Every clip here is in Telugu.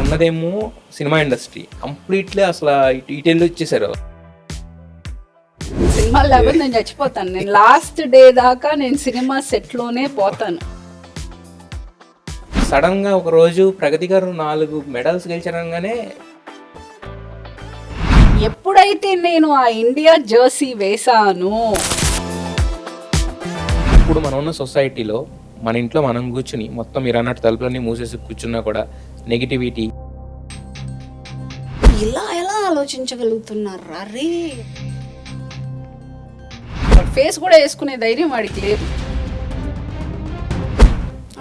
ఉన్నదేమో సినిమా ఇండస్ట్రీ కంప్లీట్లీ అసలు ఇటు వెళ్ళి వచ్చేసారు. సినిమా లేకపోతే నేను చచ్చిపోతాను. నేను లాస్ట్ డే దాకా నేను సినిమా సెట్లోనే పోతాను. సడన్ గా ఒక రోజు ప్రగతి గారు 4 మెడల్స్ గెలిచారనగానే ఎప్పుడైతే నేను ఆ ఇండియా జెర్సీ వేశాను, ఇప్పుడు మనం ఉన్న సొసైటీలో మన ఇంట్లో మనం కూర్చుని మొత్తం మీరు అన్నట్టు తలుపులన్నీ మూసేసి కూర్చున్నా కూడా నెగిటివిటీ. ఇలా ఎలా ఆలోచించగలుగుతున్నారు? అరే ఫేస్ కూడా వేసుకునే ధైర్యం వాడికి లేదు.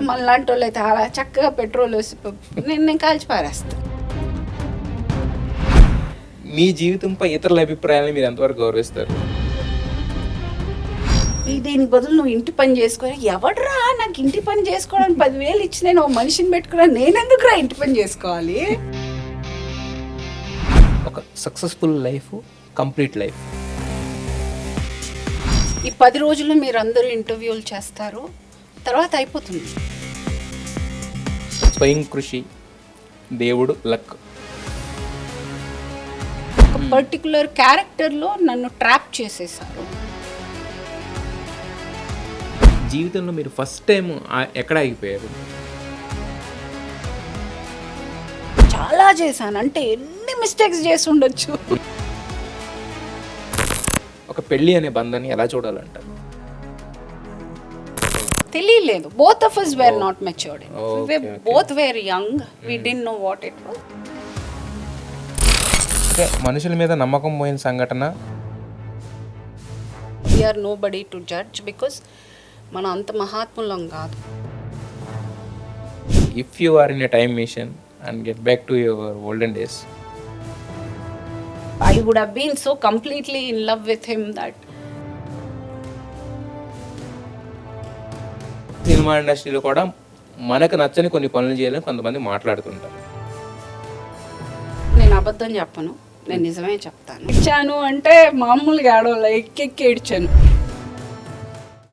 మనలాంటి వాళ్ళు అయితే అలా చక్కగా పెట్రోల్ వేసి నేను కాల్చి పారేస్తాను. మీ జీవితంపై ఇతరుల అభిప్రాయాలను మీరు ఎంతవరకు గౌరవిస్తారు? దీనికి బదులు నువ్వు ఇంటి పని చేసుకో. ఎవడరా నాకు ఇంటి పని చేసుకోవడానికి 10,000 ఇచ్చి నేను ఓ మనిషిని పెట్టుకున్నా, నేనెందుకురా ఇంటి పని చేసుకోవాలి? ఒక సక్సెస్ఫుల్ లైఫ్, కంప్లీట్ లైఫ్. ఈ 10 రోజులు మీరు అందరూ ఇంటర్వ్యూలు చేస్తారు, తర్వాత అయిపోతుంది. స్వయం కృషి, దేవుడు, లక్. ఒక పర్టికులర్ క్యారెక్టర్లో నన్ను ట్రాప్ చేసేసారు. జీవితంలో మీరు ఫస్ట్ టైం ఎక్కడ ఆగిపోయారు? చాలా చేశాను, అంటే ఎన్ని మిస్టేక్స్ చేసి ఉండొచ్చు. ఒక పెళ్ళి అనే బంధాన్ని ఎలా చూడాలంటారు? తెలియలేదు. Both of us were not matured. Okay, We both were young. We didn't know what it was. మనుషుల మీద నమ్మకం పోయిన సంఘటన. We are nobody to judge because మనం అంత మహాత్ములం కాదు. If you are in a time machine and get back to your olden days, I would have been so completely in love with him that cinema ఇండస్ట్రీలో కూడా మనకు నచ్చని కొన్ని పనులు చేయాలని కొంతమంది మాట్లాడుతుంటారు. నేను అబద్ధం చెప్పను, నేను నిజమే చెప్తాను. ఇచ్చాను అంటే మామూలుగా ఆడవాళ్ళ ఎక్కెక్కి ఏడ్చాను.